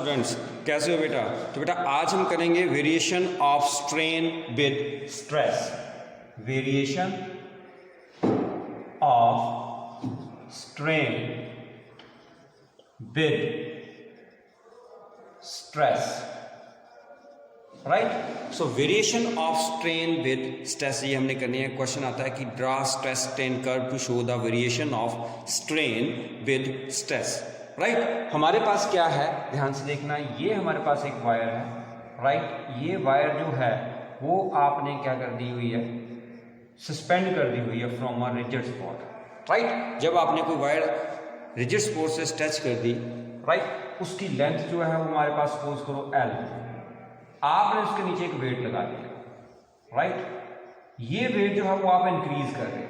Students, कैसे हो बेटा? तो बेटा आज हम करेंगे variation of strain with stress. Variation of strain with stress, right. So variation of strain with stress ये हमने करनी है। क्वेश्चन आता है कि draw stress strain curve to show the variation of strain with stress, right. हमारे पास क्या है, ध्यान से देखना, ये हमारे पास एक वायर है, राइट। ये वायर जो है वो आपने क्या कर दी हुई है, सस्पेंड कर दी हुई है from a rigid spot, right. जब आपने कोई वायर रिजिड स्पॉट से स्ट्रेच कर दी, राइट, उसकी लेंथ जो है वो हमारे पास सपोज करो L, आपने उसके नीचे एक वेट लगा दिया, राइट। ये वेट जो है वो आप इंक्रीज कर रहे हो।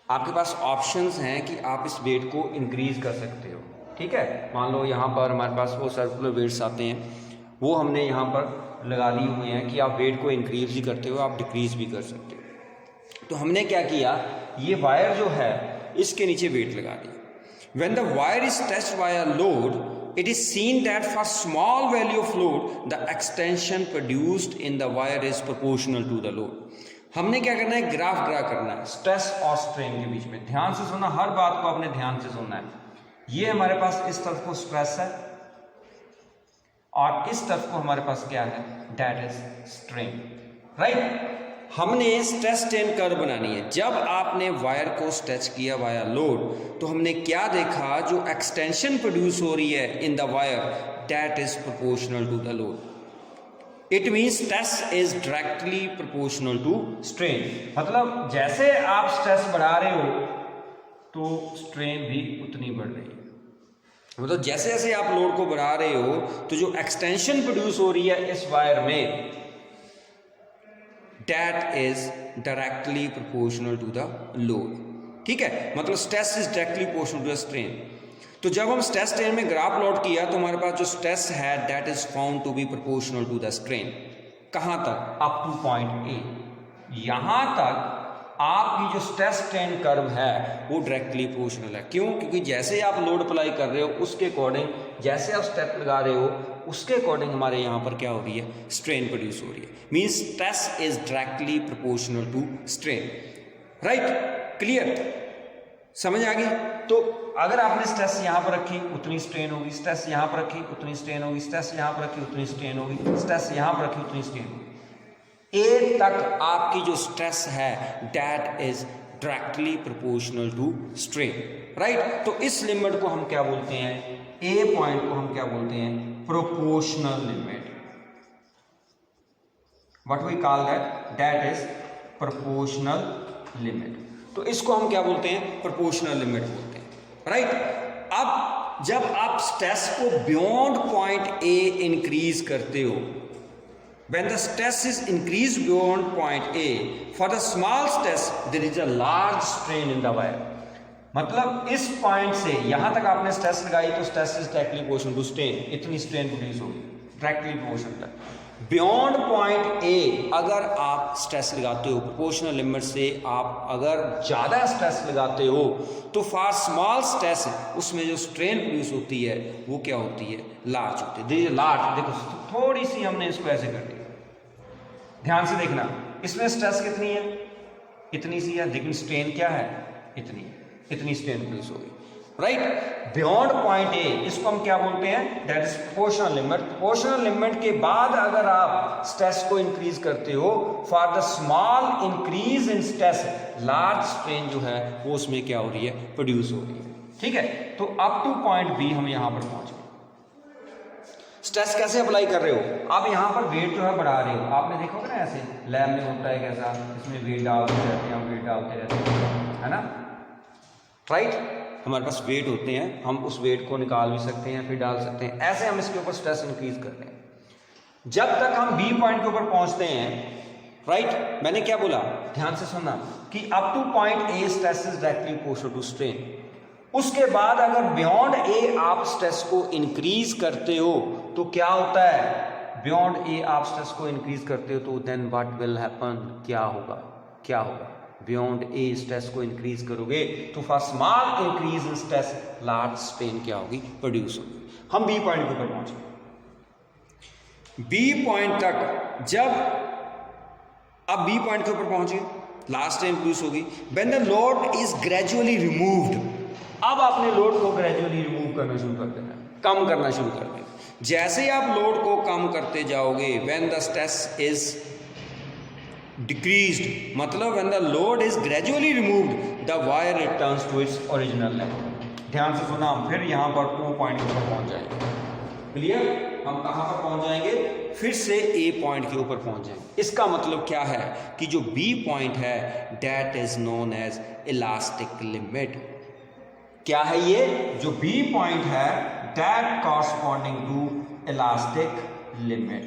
आपके पास ऑप्शंस हैं कि आप इस वेट को इंक्रीज कर सकते हो, ठीक है। मान लो यहाँ पर हमारे पास वो सर्कुलर वेट्स आते हैं, वो हमने यहाँ पर लगा दिए हुए हैं कि आप वेट को इंक्रीज भी करते हो, आप डिक्रीज भी कर सकते हो। तो हमने क्या किया, ये वायर जो है इसके नीचे वेट लगा दिया। When the wire is touched by a load, it is seen that for small value of load, the extension produced in the wire is proportional to the load. हमने क्या करना है, ग्राफ ड्रा करना है stress और strain के बीच में। ध्यान से सुनना, हर बात को आपने ध्यान से सुनना है। ये हमारे पास इस तरफ को स्ट्रेस है और इस तरफ को हमारे पास क्या है, दैट इज स्ट्रेन, राइट। हमने स्ट्रेस स्ट्रेन कर्व बनानी है। जब आपने वायर को स्ट्रेच किया वाया लोड, तो हमने क्या देखा, जो एक्सटेंशन प्रोड्यूस हो रही है in the wire, that is proportional to the load. It means stress is directly proportional to strain. मतलब जैसे आप स्ट्रेस बढ़ा रहे हो तो स्ट्रेन भी उतनी बढ़ रही है। मतलब जैसे जैसे आप लोड को बढ़ा रहे हो तो जो एक्सटेंशन प्रोड्यूस हो रही है इस वायर में, that is directly proportional to the load, ठीक है। मतलब stress is directly proportional to the strain. तो जब हम स्ट्रेस स्ट्रेन में ग्राफ प्लॉट किया तो हमारे पास जो स्ट्रेस है that is found to be proportional to the strain. कहां तक, अप टू पॉइंट ए। यहां तक आपकी जो स्ट्रेस स्ट्रेन कर्व है वो डायरेक्टली प्रोपोर्शनल है। क्यों? क्योंकि जैसे आप लोड अप्लाई कर रहे हो उसके अकॉर्डिंग, जैसे आप स्टेप लगा रहे हो उसके अकॉर्डिंग हमारे यहाँ पर क्या हो रही है, स्ट्रेन प्रोड्यूस हो रही है। Means stress is directly proportional to strain, right. Clear, समझ आ गई? तो अगर आपने स्ट्रेस यहाँ पर रखी उतनी स्ट्रेन होगी, स्ट्रेस यहाँ पर रखी उतनी स्ट्रेन होगी, स्ट्रेस यहाँ पर रखी उतनी स्ट्रेन होगी, स्ट्रेस यहाँ पर रखी उतनी स्ट्रेन होगी। ए तक आपकी जो स्ट्रेस है that is directly proportional to strain, right. तो इस लिमिट को हम क्या बोलते हैं, ए पॉइंट को हम क्या बोलते हैं, proportional limit. What we call that is proportional limit. तो इसको हम क्या बोलते हैं, प्रोपोर्शनल लिमिट बोलते हैं, राइट। अब जब आप स्ट्रेस को बियॉन्ड पॉइंट ए इंक्रीज करते हो, when the stress is increased beyond point A, for the small stress there is a large strain in the wire। मतलब इस पॉइंट से यहां तक आपने स्ट्रेस लगाई तो stress is directly proportional to strain, इतनी स्ट्रेन प्रोड्यूस होगी, directly proportional. Beyond point A अगर आप स्ट्रेस लगाते हो प्रोपोर्शनल लिमिट से, आप अगर ज्यादा स्ट्रेस लगाते हो तो फॉर स्मॉल स्ट्रेस उसमें जो स्ट्रेन प्रोड्यूस होती है वो क्या होती है, लार्ज होती है। लार्ज देखो, थोड़ी सी हमने इसको ऐसे कर दिया, ध्यान से देखना, इसमें स्ट्रेस कितनी है, इतनी सी है, लेकिन स्ट्रेन क्या है, इतनी स्ट्रेन प्रोड्यूस होगी, राइट। बियॉन्ड पॉइंट ए, इसको हम क्या बोलते हैं, that is proportional limit. Proportional limit के बाद अगर आप स्ट्रेस को इंक्रीज करते हो, for the small increase in stress, large strain जो है वो उसमें क्या हो रही है, प्रोड्यूस हो रही है, ठीक है। तो अप टू पॉइंट बी हम यहां पर पहुंच गए। स्ट्रेस कैसे अप्लाई कर रहे हो, आप यहाँ पर वेट जो है बढ़ा रहे हो, आपने देखोगे ना ऐसे लैब में होता है कैसा, इसमें वेट डालते रहते हैं, वेट डालते रहते हैं, है ना, राइट। हमारे पास वेट होते हैं, हम उस वेट को निकाल भी सकते हैं फिर डाल सकते हैं, ऐसे हम इसके ऊपर स्ट्रेस इंक्रीज करते हैं जब तक हम बी पॉइंट के ऊपर पहुंचते हैं, राइट। मैंने क्या बोला, ध्यान से सुनना, कि up to point A stress is directly proportional to strain. उसके बाद अगर बियॉन्ड ए आप स्ट्रेस को इंक्रीज करते हो तो क्या होता है, बियॉन्ड ए आप स्ट्रेस को इंक्रीज करते हो तो देन व्हाट विल हैपन, क्या होगा, बियॉन्ड ए स्ट्रेस को इंक्रीज करोगे तो for small increase in stress large strain क्या होगी, प्रोड्यूस होगी। हम बी पॉइंट के ऊपर पहुंचे, बी पॉइंट तक जब अब बी पॉइंट के ऊपर पहुंचे, लास्ट टाइम प्रोड्यूस होगी when the load is gradually removed. अब आपने लोड को ग्रेजुअली रिमूव करना शुरू कर देना, कम करना शुरू कर देना। जैसे ही आप लोड को कम करते जाओगे, when the stress is decreased, मतलब when the load is gradually removed the wire returns to its original level. ध्यान से सुना, हम फिर यहां पर ओ पॉइंट पर पहुंच जाएंगे। क्लियर? हम कहां पर पहुंच जाएंगे? फिर से ए पॉइंट के ऊपर पहुंच जाएंगे। इसका मतलब क्या है कि जो बी पॉइंट है that is known as elastic limit. क्या है ये? जो बी पॉइंट है that corresponding to elastic limit.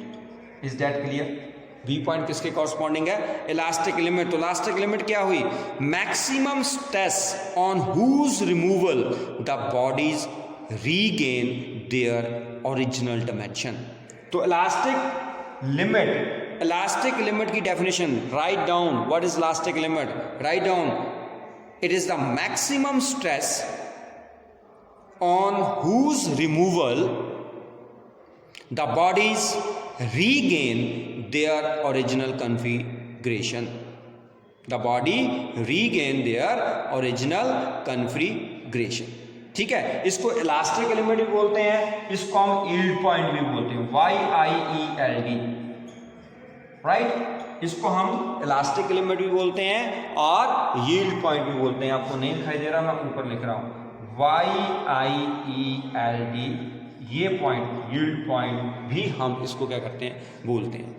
Is that clear? B point किसके कॉरस्पॉन्डिंग है? Elastic limit. तो इलास्टिक लिमिट क्या हुई? Maximum stress on whose removal the bodies regain their original dimension. तो इलास्टिक लिमिट की definition write down. What is elastic limit? Write down, it is the maximum stress on whose removal the bodies regain their original configuration. The body regain their original configuration. ठीक है, इसको elastic element भी बोलते हैं, इसको हम yield point भी बोलते हैं, YIELD, राइट। इसको हम इलास्टिक एलिमेंट भी बोलते हैं और यील्ड पॉइंट भी बोलते हैं। आपको नहीं दिखाई दे रहा, मैं ऊपर लिख रहा हूं YIELD, ये पॉइंट यील्ड पॉइंट भी हम इसको क्या करते हैं? बोलते हैं।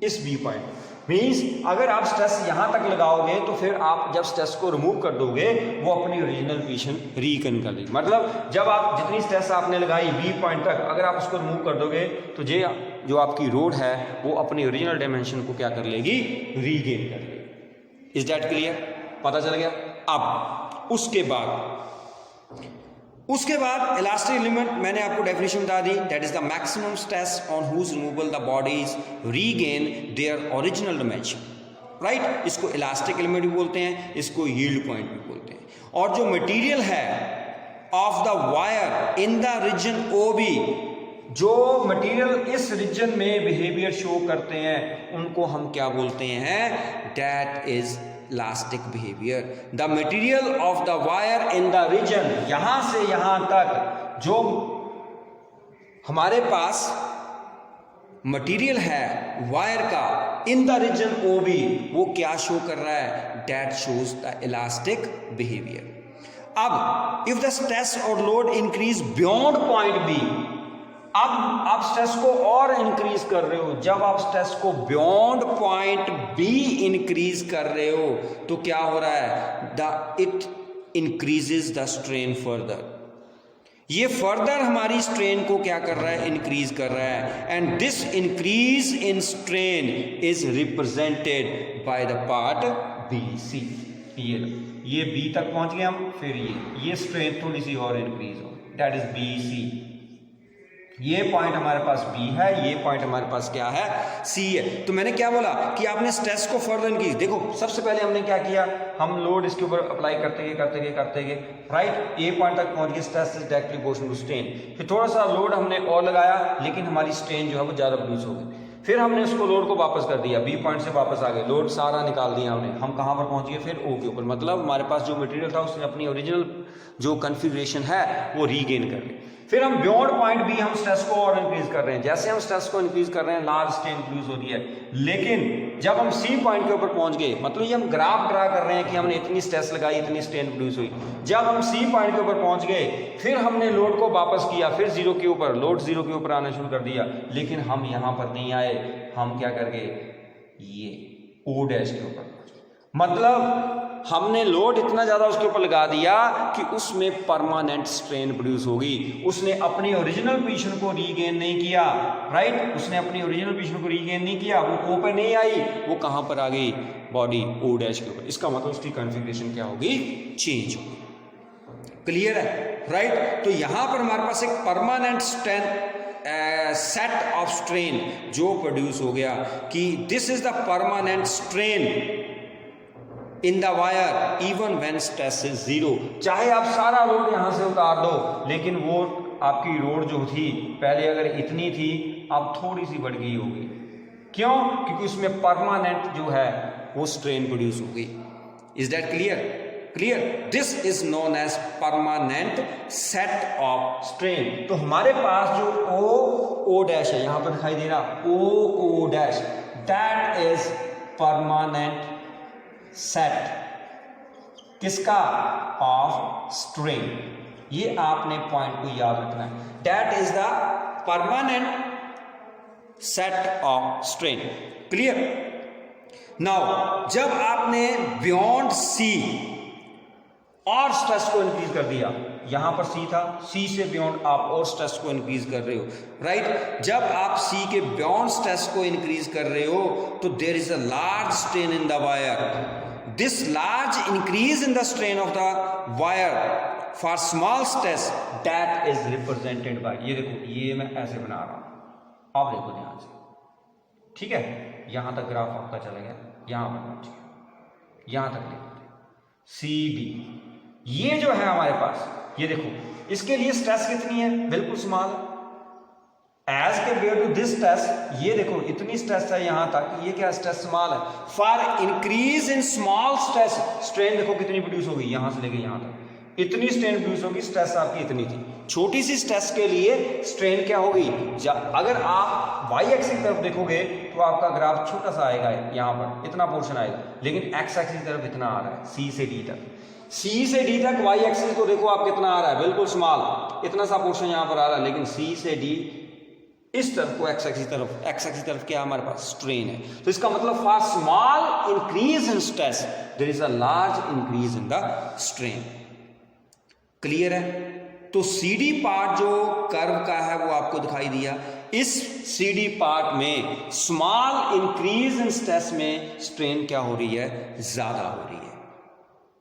इस बी पॉइंट मीन्स अगर आप स्ट्रेस यहां तक लगाओगे तो फिर आप जब स्ट्रेस को रिमूव कर दोगे वो अपनी ओरिजिनल पोजीशन रीकन कर देगी। मतलब जब आप जितनी स्ट्रेस आपने लगाई बी पॉइंट तक, अगर आप उसको रिमूव कर दोगे तो जो आपकी रोड है वो अपनी ओरिजिनल डायमेंशन को क्या कर लेगी? रीगेन कर लेगी। Is that clear? पता चल गया? अब उसके बाद इलास्टिक लिमिट मैंने आपको डेफिनेशन बता दी, that is the maximum stress on whose removal the bodies regain their original dimension, right. इसको इलास्टिक लिमिट भी बोलते हैं, इसको यील्ड पॉइंट भी बोलते हैं। और जो मटेरियल है of the wire in the region OB, जो मटेरियल इस रीजन में बिहेवियर शो करते हैं उनको हम क्या बोलते हैं? That is elastic behaviour. The material of the wire in the region, यहां से यहां तक जो हमारे पास मटेरियल है वायर का इन द रीजन OB, वो क्या शो कर रहा है? That shows the elastic behaviour. अब इफ द स्ट्रेस और load increase beyond point B, अब आप स्ट्रेस को और इंक्रीज कर रहे हो, जब आप स्ट्रेस को बियॉन्ड पॉइंट B इंक्रीज कर रहे हो तो क्या हो रहा है? It increases the strain further. ये फर्दर हमारी स्ट्रेन को क्या कर रहा है? इंक्रीज कर रहा है। And this increase in strain is represented by the part BC। ये B तक पहुंच गए हम, फिर ये स्ट्रेन थोड़ी सी और इंक्रीज हो, दैट इज BC। ये पॉइंट हमारे पास B है, ये पॉइंट हमारे पास क्या है? C है। तो मैंने क्या बोला कि आपने स्ट्रेस को फर्दर इंक्रीज, देखो सबसे पहले हमने क्या किया, हम लोड इसके ऊपर अप्लाई करते गए, राइट। ए पॉइंट तक पहुंच गए, stress is directly proportional to strain. फिर थोड़ा सा लोड हमने और लगाया, लेकिन हमारी स्ट्रेन जो है वो ज्यादा प्रोड्यूस हो गई। फिर हमने उसको लोड को वापस कर दिया, बी पॉइंट से वापस आ गए, लोड सारा निकाल दिया हमने। हम कहां पर पहुंच गए? फिर O के ऊपर। मतलब हमारे पास जो मटेरियल था उसने अपनी ओरिजिनल जो कॉन्फ़िगरेशन है वो रीगेन कर ली। फिर हम बियॉन्ड पॉइंट B हम स्ट्रेस को और इंक्रीज कर रहे हैं। जैसे हम स्ट्रेस को इंक्रीज कर रहे हैं लार्ज स्ट्रेन प्रोड्यूस हो रही है, लेकिन जब हम C पॉइंट के ऊपर पहुंच गए, मतलब ये हम ग्राफ ड्रा कर रहे हैं कि हमने इतनी स्ट्रेस लगाई, इतनी स्ट्रेन प्रोड्यूस हुई। जब हम C पॉइंट के ऊपर पहुंच गए, फिर हमने लोड को वापस किया, फिर जीरो के ऊपर, लोड जीरो के ऊपर आना शुरू कर दिया, लेकिन हम यहां पर नहीं आए। हम क्या कर गए? ये O डैश के ऊपर, मतलब हमने लोड इतना ज्यादा उसके ऊपर लगा दिया कि उसमें परमानेंट स्ट्रेन प्रोड्यूस होगी। उसने अपनी ओरिजिनल पोजीशन को रीगेन नहीं किया, राइट। उसने अपनी ओरिजिनल पोजीशन को रीगेन नहीं किया, वो O पे नहीं आई, वो कहां पर आ गई? बॉडी O डैश के ऊपर। इसका मतलब उसकी कॉन्फ़िगरेशन क्या होगी? चेंज होगी। क्लियर है, राइट। तो यहां पर हमारे पास एक permanent strain set of strain जो प्रोड्यूस हो गया कि this is the permanent strain in the wire even when stress is zero. चाहे आप सारा लोड यहां से उतार दो, लेकिन वो आपकी रोड जो थी पहले अगर इतनी थी अब थोड़ी सी बढ़ गई होगी। क्यों? क्योंकि उसमें परमानेंट जो है वो स्ट्रेन प्रोड्यूस हो गई। Is that clear? Clear? This is known as permanent set of strain. तो हमारे पास जो ओ डैश है यहां पर दिखाई दे रहा, O dash, that is permanent set किसका? Of strain. ये आपने पॉइंट को याद रखना है, that is the permanent set of strain. Clear? Now जब आपने बियॉन्ड सी और स्ट्रेस को इंक्रीज कर दिया, यहां पर सी था, सी से बियॉन्ड आप और स्ट्रेस को इंक्रीज कर रहे हो, राइट? जब आप सी के बियॉन्ड स्ट्रेस को इंक्रीज कर रहे हो तो there is a large strain in the wire. This large increase in the strain of the wire for small stress that is represented by, ये देखो, ये मैं ऐसे बना रहा हूं, आप देखो ध्यान से, ठीक है? यहां तक ग्राफ आपका चला गया, यहां पर पहुंच गया, यहां तक देखो सी डी, ये जो है हमारे पास, ये देखो, इसके लिए स्ट्रेस कितनी है? बिल्कुल small as compare to this stress. ये देखो इतनी स्ट्रेस है यहां तक, ये क्या स्ट्रेस? स्मॉल है। For increase in small stress, strain देखो कितनी प्रोड्यूस होगी, यहां से लेके यहां तक इतनी स्ट्रेन प्रोड्यूस होगी, स्ट्रेस आपकी इतनी थी। छोटी सी स्ट्रेस के लिए स्ट्रेन क्या होगी? अगर आप वाई एक्सिस की तरफ देखोगे तो आपका ग्राफ छोटा सा आएगा, यहां पर इतना पोर्शन आएगा, लेकिन एक्स एक्सिस की तरफ इतना आ रहा है, सी से डी तक। सी से डी तक वाई एक्सिस को देखो आप कितना आ रहा है, बिल्कुल स्मॉल, इतना सा पोर्शन यहां पर आ रहा है, लेकिन सी से डी इस तरफ को एक्स एक्सिस तरफ क्या हमारे पास? स्ट्रेन है। तो इसका मतलब for small increase in stress there is a large increase in the strain. Clear है? तो सीडी पार्ट जो कर्व का है वो आपको दिखाई दिया। इस सीडी पार्ट में स्मॉल इंक्रीज इन स्ट्रेस में स्ट्रेन क्या हो रही है? ज्यादा हो रही है।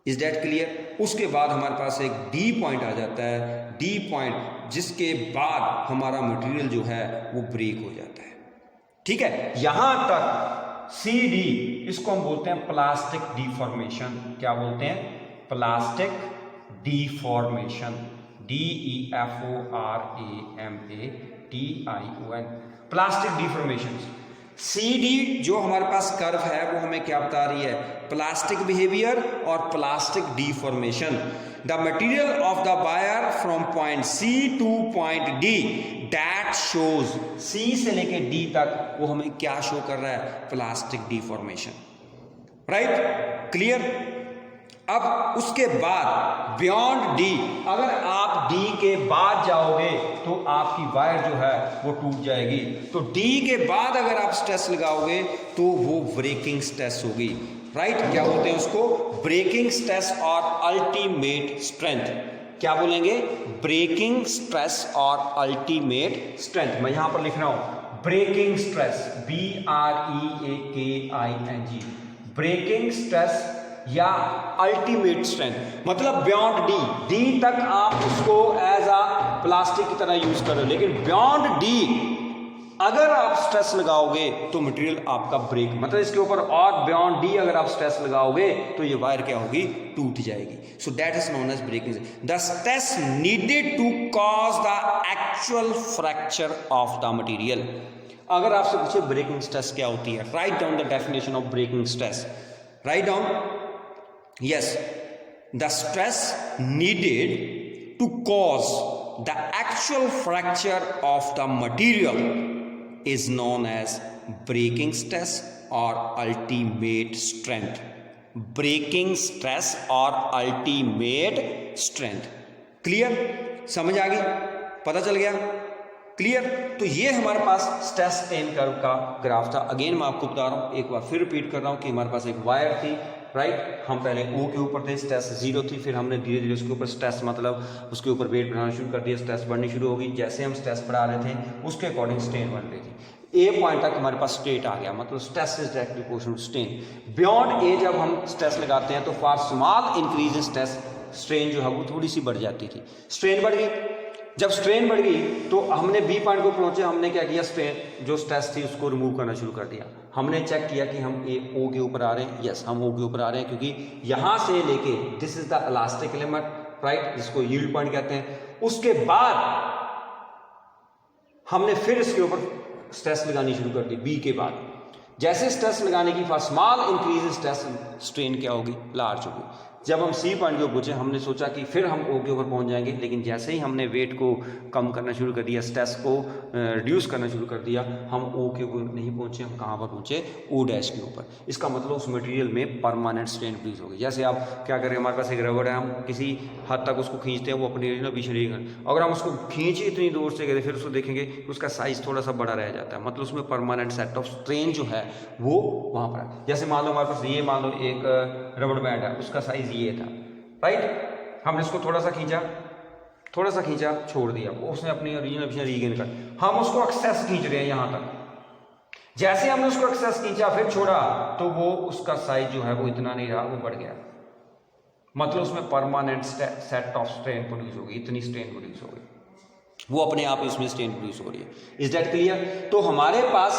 Is that clear? उसके बाद हमारे पास एक डी पॉइंट आ जाता है, डी पॉइंट, जिसके बाद हमारा मटेरियल जो है वो ब्रेक हो जाता है। ठीक है? यहां तक सी डी, इसको हम बोलते हैं प्लास्टिक डिफॉर्मेशन। क्या बोलते हैं? Plastic deformation, DEFORAMATION, plastic deformation. C D जो हमारे पास कर्व है वो हमें क्या बता रही है? प्लास्टिक बिहेवियर और plastic deformation. The material of the wire from point C to point D that shows, C से लेके डी तक वो हमें क्या शो कर रहा है? Plastic deformation, right? क्लियर? अब उसके बाद बियॉन्ड डी, अगर आप डी के बाद जाओगे तो आपकी वायर जो है वो टूट जाएगी। तो डी के बाद अगर आप स्ट्रेस लगाओगे तो वो ब्रेकिंग स्ट्रेस होगी, राइट? क्या बोलते हैं उसको? ब्रेकिंग स्ट्रेस और अल्टीमेट स्ट्रेंथ। क्या बोलेंगे? ब्रेकिंग स्ट्रेस और अल्टीमेट स्ट्रेंथ। मैं यहां पर लिख रहा हूं breaking stress, BREAKING, breaking stress या अल्टीमेट स्ट्रेंथ। मतलब बियॉन्ड डी, डी तक आप उसको एज अ प्लास्टिक की तरह यूज कर रहे हो, लेकिन बियॉन्ड डी अगर आप स्ट्रेस लगाओगे तो मटेरियल आपका ब्रेक, मतलब इसके ऊपर और बियॉन्ड डी अगर आप स्ट्रेस लगाओगे तो ये वायर क्या होगी? टूट जाएगी। So that is known as breaking. The stress needed to cause the actual fracture of the material. अगर आपसे पूछे ब्रेकिंग स्ट्रेस क्या होती है, write down the definition of breaking stress. Write down. Yes, the stress needed to cause the actual fracture of the material is known as breaking stress or ultimate strength. Breaking stress or ultimate strength. Clear? समझ आ गई? पता चल गया? Clear? तो ये हमारे पास stress strain curve का ग्राफ था। अगेन मैं आपको बता रहा हूँ, एक बार फिर रिपीट कर रहा हूँ कि हमारे पास एक वायर थी, राइट? हम पहले O के ऊपर थे, स्ट्रेस 0 थी, फिर हमने धीरे धीरे उसके ऊपर स्ट्रेस, मतलब उसके ऊपर वेट बढ़ाना शुरू कर दिया, स्ट्रेस बढ़नी शुरू हो गई। जैसे हम स्ट्रेस बढ़ा रहे थे उसके अकॉर्डिंग स्ट्रेन बढ़ रही थी। ए पॉइंट तक हमारे पास स्ट्रेट आ गया, मतलब stress is directly proportional to strain. Beyond A जब हम स्ट्रेस लगाते हैं तो for small increase in stress, strain जो है वो थोड़ी सी बढ़ जाती थी, स्ट्रेन बढ़ गई। जब स्ट्रेन बढ़ गई तो हमने बी पॉइंट को पहुंचे, हमने क्या किया? स्ट्रेन जो स्ट्रेस थी उसको रिमूव करना शुरू कर दिया। हमने चेक किया कि हम O के ऊपर आ रहे हैं। यस, हम O के ऊपर आ रहे हैं क्योंकि यहां से लेके this is the elastic element, right, जिसको यील्ड पॉइंट कहते हैं। उसके बाद हमने फिर इसके ऊपर स्ट्रेस लगानी शुरू कर दी बी के बाद। जैसे स्ट्रेस लगाने की for small increase stress, strain क्या होगी, लार्ज होगी। जब हम सी पॉइंट के ऊपर पहुंचे हमने सोचा कि फिर हम ओ के ऊपर पहुंच जाएंगे, लेकिन जैसे ही हमने वेट को कम करना शुरू कर दिया, स्ट्रेस को रिड्यूस करना शुरू कर दिया, हम ओ के ऊपर नहीं पहुंचे, हम कहाँ पर पहुंचे, ओ डैश के ऊपर। इसका मतलब उस मटेरियल में परमानेंट स्ट्रेन प्रोड्यूस होगी। जैसे आप क्या करें, हमारे पास एक रबड़ है, हम किसी हद तक उसको खींचते हैं, वो अपनी पीछे रहेगा। अगर हम उसको खींचे इतनी दूर से गए, फिर उसको देखेंगे उसका साइज थोड़ा सा बड़ा रह जाता है, मतलब उसमें परमानेंट सेट ऑफ स्ट्रेन जो है वो वहाँ पर है। जैसे मान लो हमारे पास ये, मान लो एक रबड़ बैंड है, उसका साइज ये था, राइट। हमने इसको थोड़ा सा खींचा, छोड़ दिया, वो उसने अपनी ओरिजिनल पोजीशन रीगेन कर, हम उसको एक्सेस खींच रहे हैं यहाँ तक। जैसे हमने उसको एक्सेस खींचा फिर छोड़ा, तो वो उसका साइज जो है वो इतना नहीं रहा, वो बढ़ गया, मतलब उसमें permanent set of strain produce होगी, इतनी स्ट्रेन प्रोड्यूस होगी, वो अपने आप इसमें स्ट्रेन प्रोड्यूस हो रही है। Is that clear? तो हमारे पास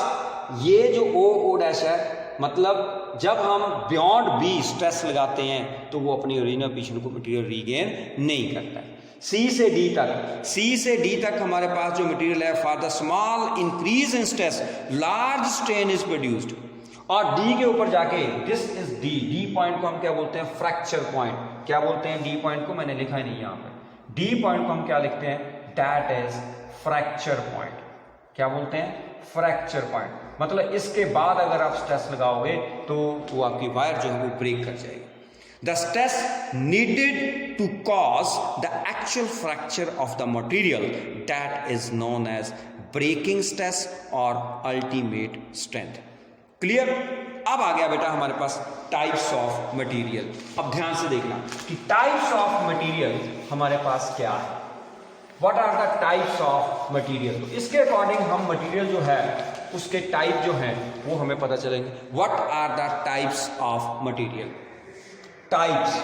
ये जो ओ डैश है, मतलब जब हम बियॉन्ड बी स्ट्रेस लगाते हैं तो वो अपनी ओरिजिनल पोजीशन को मटेरियल रीगेन नहीं करता है। सी से डी तक हमारे पास जो मटेरियल है, for the small increase in stress large strain is produced. और डी के ऊपर जाके दिस इज डी पॉइंट को हम क्या बोलते हैं, फ्रैक्चर पॉइंट। क्या बोलते हैं डी पॉइंट को, मैंने लिखा ही नहीं यहाँ पर। डी पॉइंट को हम क्या लिखते हैं, दैट इज फ्रैक्चर पॉइंट। क्या बोलते हैं, फ्रैक्चर पॉइंट। मतलब इसके बाद अगर आप स्ट्रेस लगाओगे तो वो आपकी वायर जो है वो ब्रेक कर जाएगी। The stress needed to cause the actual fracture of the material that is known as breaking stress और अल्टीमेट स्ट्रेंथ। क्लियर? अब आ गया बेटा हमारे पास टाइप्स ऑफ मटेरियल। अब ध्यान से देखना कि टाइप्स ऑफ मटेरियल हमारे पास क्या है। What are the types of material? तो इसके अकॉर्डिंग हम मटेरियल जो है उसके टाइप जो हैं वो हमें पता चलेंगे। What are the types of material? Types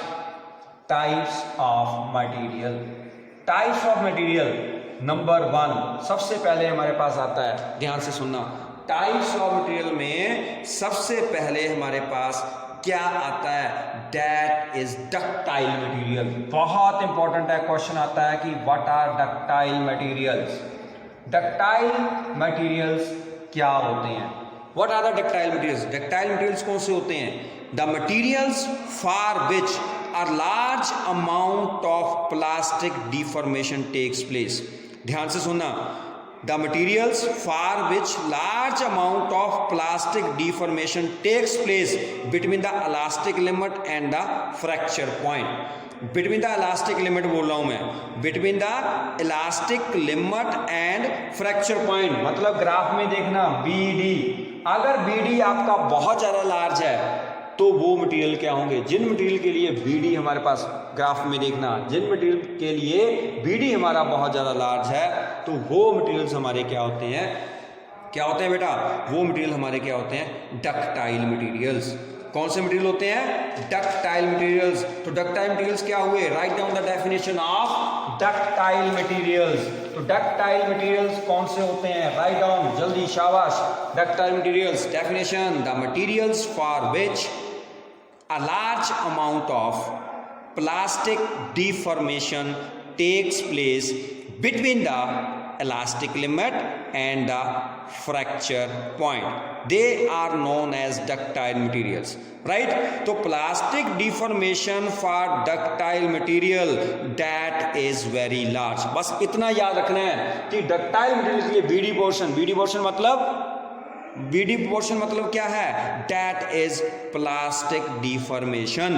of material number 1 सबसे पहले हमारे पास आता है, ध्यान से सुनना। टाइप्स ऑफ मटेरियल में सबसे पहले हमारे पास क्या आता है, दैट इज डक्टाइल मटेरियल। बहुत इंपॉर्टेंट है, क्वेश्चन आता है कि what are ductile materials. Ductile materials क्या होते हैं? What are the ductile materials? Ductile materials कौन से होते हैं? The materials for which are large amount of plastic deformation takes place. ध्यान से सुनना, the materials for which large amount of plastic deformation takes place between the elastic limit and the fracture point. Between the elastic limit बोल रहा हूं मैं, between the elastic limit and fracture point, मतलब graph में देखना BD, अगर BD आपका बहुत ज़्यादा लार्ज है तो वो मटेरियल क्या होंगे, जिन मटेरियल के लिए BD हमारे पास, ग्राफ में देखना, जिन मटेरियल के लिए BD हमारा बहुत ज़्यादा लार्ज है तो वो मटेरियल्स हमारे क्या होते हैं, क्या होते हैं बेटा, वो मटेरियल हमारे क्या होते हैं, डक्टाइल मटेरियल्स। कौन से मटेरियल होते हैं, डक्टाइल मटेरियल्स। तो डक्टाइल मटेरियल्स क्या हुए, right down the definition of ductile materials. तो डक्टाइल मटेरियल्स कौन से होते हैं, राइट डाउन जल्दी, शाबाश। Ductile materials definition, the materials for which a large amount of plastic deformation takes place between the elastic limit and the fracture point. They are known as ductile materials, right? तो plastic deformation for ductile material that is very large. बस इतना याद रखना है कि ductile material के लिए BD portion मतलब क्या है, दैट इज प्लास्टिक डिफॉर्मेशन।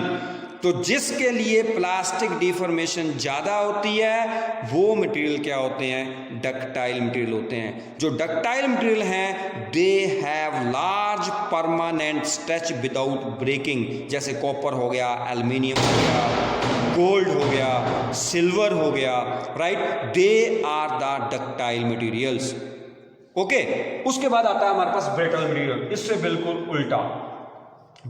तो जिसके लिए प्लास्टिक डिफॉर्मेशन ज़्यादा होती है वो मटेरियल क्या होते हैं, डक्टाइल मटेरियल होते हैं। जो डक्टाइल मटेरियल हैं they have large permanent stretch without breaking, जैसे कॉपर हो गया, एल्युमिनियम हो गया, गोल्ड हो गया, सिल्वर हो गया, right, they are the ductile materials. Okay, उसके बाद आता है हमारे पास ब्रिटल मटेरियल, इससे बिल्कुल उल्टा।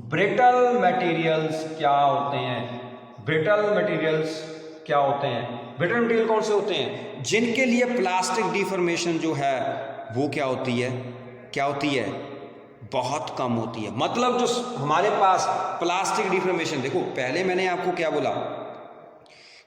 ब्रिटल मटेरियल्स क्या होते हैं, ब्रिटल मटेरियल्स कौन से होते हैं, जिनके लिए प्लास्टिक डिफॉर्मेशन जो है वो क्या होती है, बहुत कम होती है। मतलब जो हमारे पास प्लास्टिक डिफॉर्मेशन, देखो पहले मैंने आपको क्या बोला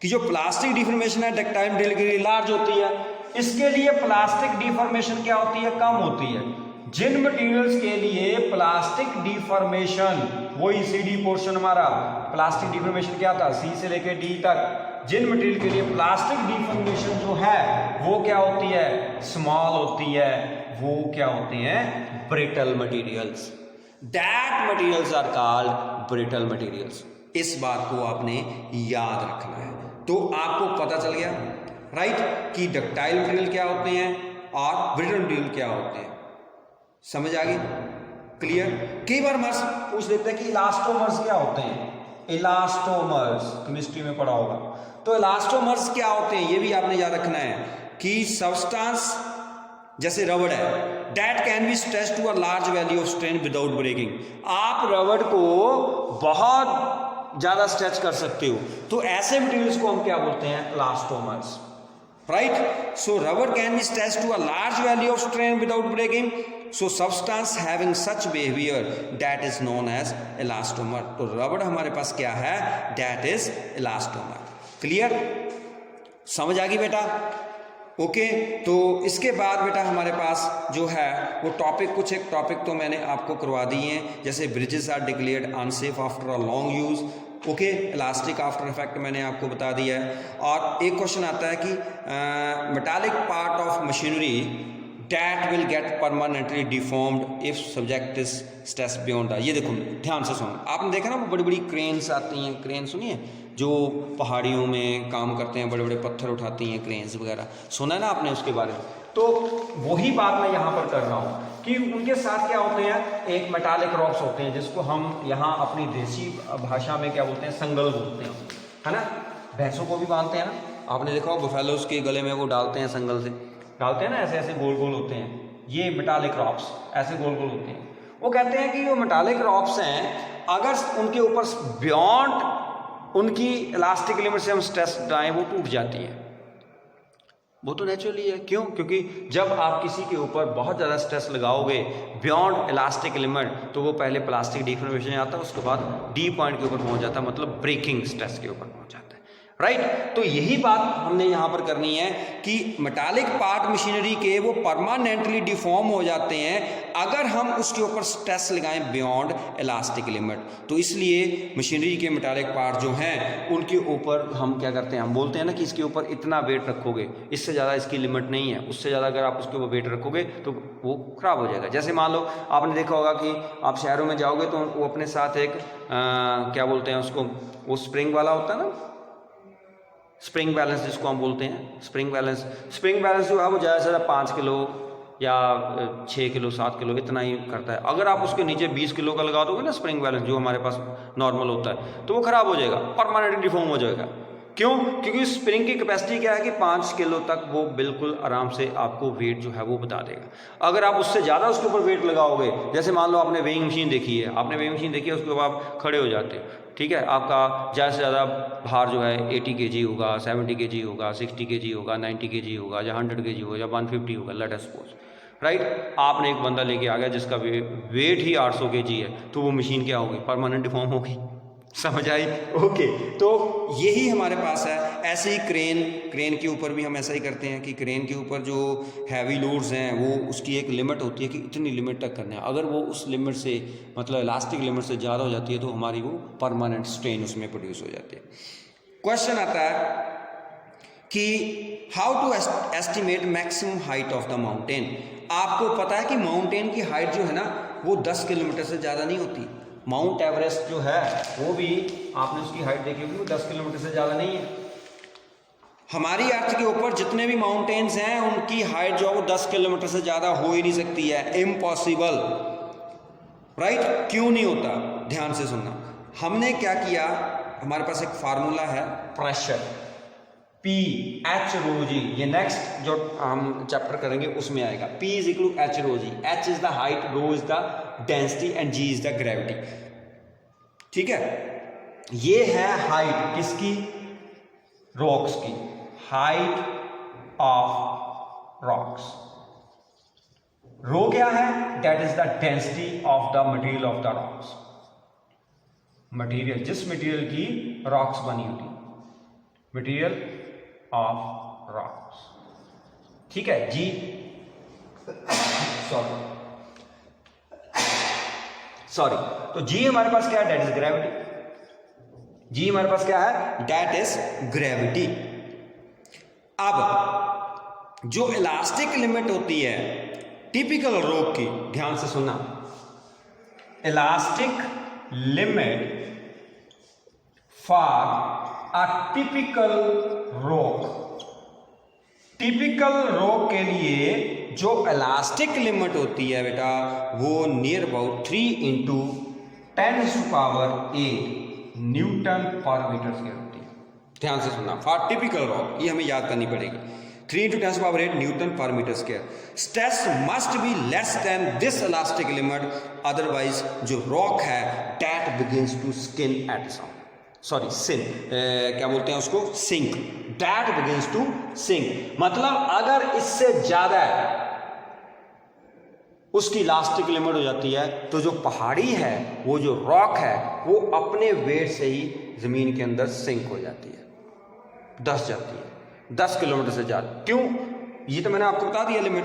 कि जो प्लास्टिक डिफॉर्मेशन है डक्टाइल मटेरियल के लिए लार्ज होती है, इसके लिए प्लास्टिक डिफॉर्मेशन क्या होती है, कम होती है। जिन मटेरियल्स के लिए प्लास्टिक डिफॉर्मेशन, वही CD पोर्शन हमारा, प्लास्टिक डिफॉर्मेशन क्या था, C से लेके D तक, जिन मटेरियल के लिए प्लास्टिक डिफॉर्मेशन जो है वो क्या होती है, स्मॉल होती है, वो क्या होती हैं, brittle materials. That materials are called brittle materials. इस बात को आपने याद रखना है। तो आपको पता चल गया राइट कि डक्टाइल मटेरियल क्या होते हैं और ब्रिटल मटेरियल क्या होते हैं। समझ आ गई, क्लियर। कई बार मर्स पूछ देते हैं कि इलास्टोमर्स क्या होते हैं। इलास्टोमर्स केमिस्ट्री में पढ़ा होगा। तो इलास्टोमर्स क्या होते हैं ये भी आपने याद रखना है कि सब्सटेंस जैसे रबड़ है, that can be stretch to a large value of strain without breaking. आप रबड़ को बहुत ज्यादा स्ट्रेच कर सकते हो, तो ऐसे मटेरियल्स को हम क्या बोलते हैं, इलास्टोमर्स, राइट। सो रबड़ can be stretch to a large value of strain without breaking, so substance having such behaviour that is known as elastomer. तो रबड़ हमारे पास क्या है, दैट इज इलास्टोमर। क्लियर, समझ आ गई बेटा, ओके। तो इसके बाद बेटा हमारे पास जो है वो टॉपिक, कुछ एक टॉपिक तो मैंने आपको करवा दिए हैं, जैसे bridges are declared unsafe after a long use, okay. Elastic after effect मैंने आपको बता दिया है। और एक क्वेश्चन आता है कि metallic part of machinery that will get permanently deformed if subject is stress beyond the. ये देखो ध्यान से सुनो, आपने देखा ना वो बड़ी बड़ी क्रेन्स आती हैं, क्रेन सुनिए, जो पहाड़ियों में काम करते हैं, बड़े बड़े पत्थर उठाती हैं, क्रेन्स वगैरह, सुना है ना आपने उसके बारे में। तो वही बात मैं यहाँ पर कर रहा हूँ कि उनके साथ क्या होते हैं, एक मेटालिक रॉक्स होते हैं जिसको हम यहाँ अपनी देसी भाषा में क्या बोलते हैं, संगल बोलते हैं, है ना। भैंसों को भी बांधते हैं ना, आपने देखा हो बफेलोस के गले में वो डालते हैं, संगल से डालते हैं ना, ऐसे ऐसे गोल गोल होते हैं, ये मेटालिक रॉक्स ऐसे गोल गोल होते हैं। वो कहते हैं कि जो मेटालिक रॉक्स हैं, अगर उनके ऊपर बियॉन्ड उनकी इलास्टिक लिमिट से हम स्ट्रेस डालें वो टूट जाती है। वो तो नेचुरली है, क्यों, क्योंकि जब आप किसी के ऊपर बहुत ज़्यादा स्ट्रेस लगाओगे बियॉन्ड इलास्टिक लिमिट, तो वो पहले प्लास्टिक डिफॉर्मेशन आता है, उसके बाद डी पॉइंट के ऊपर पहुंच जाता है, मतलब ब्रेकिंग स्ट्रेस के ऊपर पहुंच जाता है, राइट। तो यही बात हमने यहाँ पर करनी है कि मेटालिक पार्ट मशीनरी के वो परमानेंटली डिफॉर्म हो जाते हैं अगर हम उसके ऊपर स्ट्रेस लगाएं बियॉन्ड इलास्टिक लिमिट। तो इसलिए मशीनरी के मेटालिक पार्ट जो हैं उनके ऊपर हम क्या करते हैं, हम बोलते हैं ना कि इसके ऊपर इतना वेट रखोगे, इससे ज़्यादा इसकी लिमिट नहीं है, उससे ज़्यादा अगर आप उसके ऊपर वेट रखोगे तो वो ख़राब हो जाएगा। जैसे मान लो आपने देखा होगा कि आप शहरों में जाओगे तो वो अपने साथ एक क्या बोलते हैं उसको, वो स्प्रिंग वाला होता है ना, स्प्रिंग बैलेंस जिसको हम बोलते हैं, स्प्रिंग बैलेंस जो है वो ज़्यादा से ज़्यादा 5 किलो या 6 किलो 7 किलो इतना ही करता है। अगर आप उसके नीचे 20 किलो का लगा दोगे ना स्प्रिंग बैलेंस जो हमारे पास नॉर्मल होता है, तो वो ख़राब हो जाएगा, परमानेंटली डिफॉर्म हो जाएगा। क्यों, क्योंकि स्प्रिंग की कैपेसिटी क्या है कि 5 किलो तक वो बिल्कुल आराम से आपको वेट जो है वो बता देगा। अगर आप उससे ज़्यादा उसके ऊपर वेट लगाओगे, जैसे मान लो आपने वेइंग मशीन देखी है, उसके ऊपर आप खड़े हो जाते हो, ठीक है, आपका ज़्यादा से ज़्यादा भार जो है 80 kg होगा, 70 kg होगा, 60 kg होगा, 90 kg होगा, या 100 kg होगा, या 150 होगा, लेट अस सपोज, राइट। आपने एक बंदा लेके आ गया जिसका वेट ही 800 kg है, तो वो मशीन क्या होगी, परमानेंट डिफॉर्म होगी। समझ आई, ओके। तो यही हमारे पास है। ऐसे ही क्रेन के ऊपर भी हम ऐसा ही करते हैं कि क्रेन के ऊपर जो हैवी लोड्स हैं वो उसकी एक लिमिट होती है कि इतनी लिमिट तक करना है। अगर वो उस लिमिट से मतलब इलास्टिक लिमिट से ज़्यादा हो जाती है तो हमारी वो परमानेंट स्ट्रेन उसमें प्रोड्यूस हो जाती है। क्वेश्चन आता है कि how to estimate maximum height of the mountain. आपको पता है कि माउंटेन की हाइट जो है ना वो 10 किलोमीटर से ज़्यादा नहीं होती। माउंट एवरेस्ट जो है वो भी आपने उसकी हाइट देखी होगी, वो 10 किलोमीटर से ज़्यादा नहीं है। हमारी अर्थ के ऊपर जितने भी माउंटेन्स हैं उनकी हाइट जो है वो 10 किलोमीटर से ज़्यादा हो ही नहीं सकती है, इम्पॉसिबल, राइट। क्यों नहीं होता, ध्यान से सुनना। हमने क्या किया, हमारे पास एक फार्मूला है प्रेशर, PH ρg, ये नेक्स्ट जो हम चैप्टर करेंगे उसमें आएगा। P is equal to H ρg, H is the height, ρ is the density and G is the gravity, ठीक है। ये है हाइट किसकी, रॉक्स की, हाइट ऑफ रॉक्स। रो क्या है, that is the density of the material of the rocks. Material, जिस material की रॉक्स बनी होती, मटेरियल ऑफ रॉक्स, ठीक है जी, सॉरी, तो जी हमारे पास क्या है, डेट इज ग्रेविटी। जी हमारे पास क्या है, डेट इज ग्रेविटी। अब जो इलास्टिक लिमिट होती है टिपिकल रोक की, ध्यान से सुनना, elastic limit for a typical रोक, टिपिकल रोक के लिए जो इलास्टिक लिमिट होती है बेटा वो नियर अबाउट 3 इंटू 10⁸ न्यूटन पर मीटर स्क्वायर होती है। ध्यान से सुनना, फॉर टिपिकल रॉक, ये हमें याद करनी पड़ेगी, 3 इंटू 10⁸ न्यूटन पर metre square. Stress must be less than this elastic limit, otherwise जो रॉक है that begins to skin at some, sorry sin, क्या बोलते हैं उसको, sink, that begins to sink. मतलब अगर इससे ज्यादा उसकी इलास्टिक लिमिट हो जाती है तो जो पहाड़ी है, वो जो रॉक है, वो अपने वेट से ही जमीन के अंदर सिंक हो जाती है, धंस जाती है 10 किलोमीटर से ज्यादा। क्यों, ये तो मैंने आपको बता दिया लिमिट।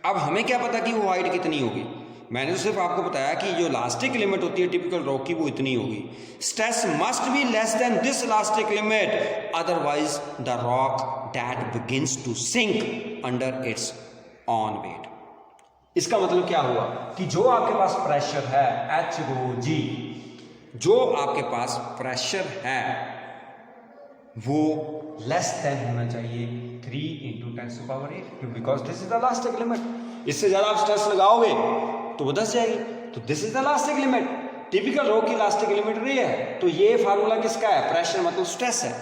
अब हमें क्या पता कि वो हाइट कितनी होगी, मैंने तो सिर्फ आपको बताया कि जो इलास्टिक लिमिट होती है टिपिकल रॉक की वो इतनी होगी। Stress must be less than this elastic limit, otherwise the rock that begins to sink under its own weight. इसका मतलब क्या हुआ कि जो आपके पास प्रेशर है HOG, जो आपके पास प्रेशर है वो लेस देन होना चाहिए 3 into 10⁸, because this is the elastic limit. इससे ज्यादा आप स्ट्रेस लगाओगे तो वो धंस जाएगी, तो this is the elastic limit. Typical rock की इलास्टिक लिमिट ये है, तो ये फार्मूला किसका है, प्रेशर मतलब स्ट्रेस है,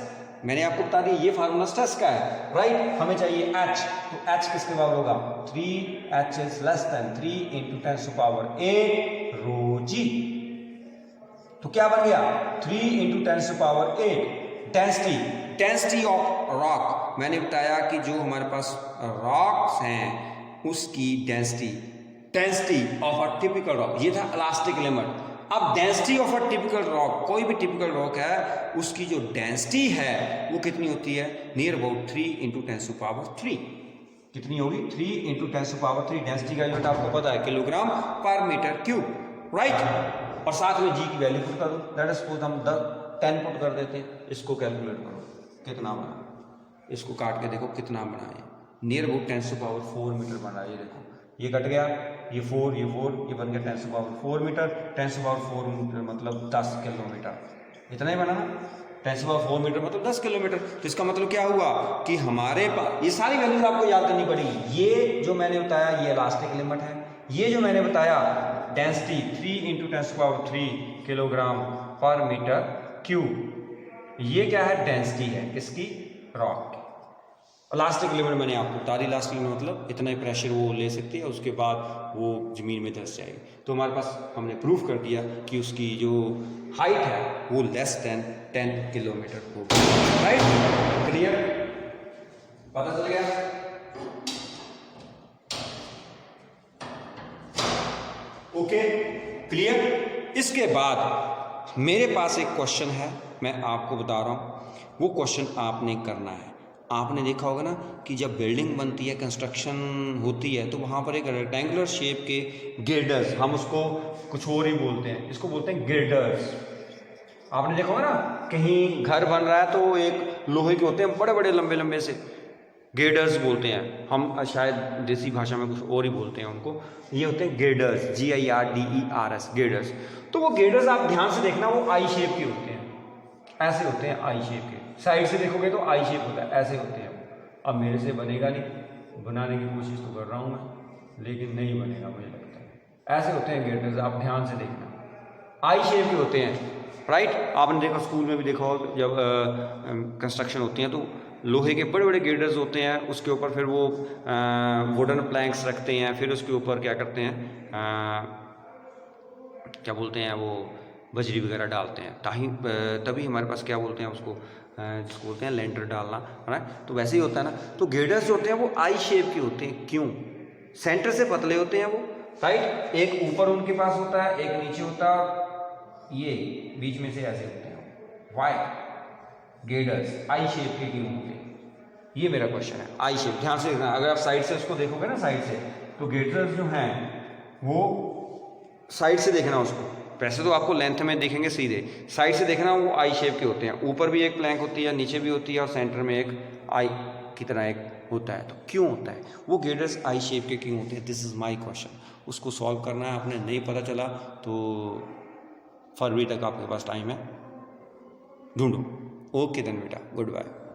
मैंने आपको बता दिया ये फार्मूला स्ट्रेस का है, राइट। हमें चाहिए H, तो H किसके बराबर होगा, 3H is less than 3 into 10⁸ ρg। तो क्या बन गया, 3 into 10⁸। Density, density of rock, मैंने बताया कि जो हमारे पास रॉक्स हैं उसकी density, density of a typical rock, ये था इलास्टिक लिमिट। अब density of a typical rock, कोई भी टिपिकल रॉक है उसकी जो डेंसिटी है वो कितनी होती है, नियर अबाउट 3 इंटू 10⁻3। कितनी होगी, 3 इंटू 10⁻3। डेंसिटी का यूनिट आपको पता है किलोग्राम पर मीटर क्यूब, राइट। और साथ में जी की वैल्यू पुट कर दो, लेट अस सपोज हम 10 पुट कर देते हैं, इसको कैलकुलेट करो कितना बना, इसको काट के देखो कितना बना है, नियर अबाउट 10⁻4 मीटर बना है। ये देखो ये कट गया, ये 4 ये 4, ये बन गया 10⁻4 मीटर, 10⁻4 मीटर मतलब 10 किलोमीटर, इतना ही बना ना, 10⁻4 मीटर मतलब 10 किलोमीटर। तो इसका मतलब क्या हुआ कि हमारे पास ये सारी वैल्यूज आपको याद करनी पड़ेगी। ये जो मैंने बताया ये इलास्टिक लिमिट है, ये जो मैंने बताया डेंसिटी 3 इंटू 10⁻3 किलोग्राम पर मीटर क्यूब, ये क्या है, डेंसिटी है किसकी, रॉक की। इलास्टिक लिमिट मैंने आपको बता दी, इलास्टिक लिमिट मतलब इतना ही प्रेशर वो ले सकती है, उसके बाद वो जमीन में धंस जाएगी। तो हमारे पास हमने प्रूफ कर दिया कि उसकी जो हाइट है वो लेस देन 10 किलोमीटर होगी, राइट। क्लियर, पता चल गया, ओके क्लियर। इसके बाद मेरे पास एक क्वेश्चन है, मैं आपको बता रहा हूं, वो क्वेश्चन आपने करना है। आपने देखा होगा ना कि जब बिल्डिंग बनती है, कंस्ट्रक्शन होती है, तो वहाँ पर एक रेक्टेंगुलर शेप के गिर्डर्स, हम उसको कुछ और ही बोलते हैं, इसको बोलते हैं गिर्डर्स। आपने देखा होगा ना कहीं घर बन रहा है तो एक लोहे के होते हैं बड़े बड़े लंबे लंबे से, गिर्डर्स बोलते हैं, हम शायद देसी भाषा में कुछ और ही बोलते हैं उनको, ये होते हैं गिर्डर्स, GIRDERS, गिर्डर्स। तो वो गिर्डर्स आप ध्यान से देखना, वो आई शेप के होते हैं, ऐसे होते हैं आई शेप के, साइड से देखोगे तो आई शेप होता है, ऐसे होते हैं। अब मेरे से बनेगा नहीं, बनाने की कोशिश तो कर रहा हूँ मैं, लेकिन नहीं बनेगा मुझे लगता है। ऐसे होते हैं गिर्डर्स, आप ध्यान से देखना, आई शेप के होते हैं, राइट। आपने देखा स्कूल में भी देखा हो, जब कंस्ट्रक्शन होती हैं तो लोहे के बड़े बड़े गिर्डर्स होते हैं, उसके ऊपर फिर वो वुडन प्लैंक्स रखते हैं, फिर उसके ऊपर क्या करते हैं, क्या बोलते हैं वो, बजरी वगैरह डालते हैं, तभी हमारे पास क्या बोलते हैं उसको, जिसको बोलते हैं लेंटर डालना, है ना। तो वैसे ही होता है ना। तो गिर्डर्स जो होते हैं वो आई शेप के होते हैं, क्यों, सेंटर से पतले होते हैं वो, राइट। एक ऊपर उनके पास होता है, एक नीचे होता है, ये बीच में से ऐसे होते हैं। वाई गिर्डर्स आई शेप के क्यों होते हैं, ये मेरा क्वेश्चन है, आई शेप। ध्यान से देखना, अगर आप साइड से उसको देखोगे ना, साइड से, तो गेटर्स जो हैं वो साइड से देखना उसको। वैसे तो आपको लेंथ में देखेंगे सीधे, साइड से देखना, वो आई शेप के होते हैं। ऊपर भी एक प्लैंक होती है, नीचे भी होती है, और सेंटर में एक आई की तरह एक होता है। तो क्यों होता है वो गेटर्स आई शेप के, क्यों होते हैं? This is my question. उसको सॉल्व करना है आपने, नहीं पता चला तो फरवरी तक आपके पास टाइम है, ढूंढो। ओके देन बेटा, गुड बाय।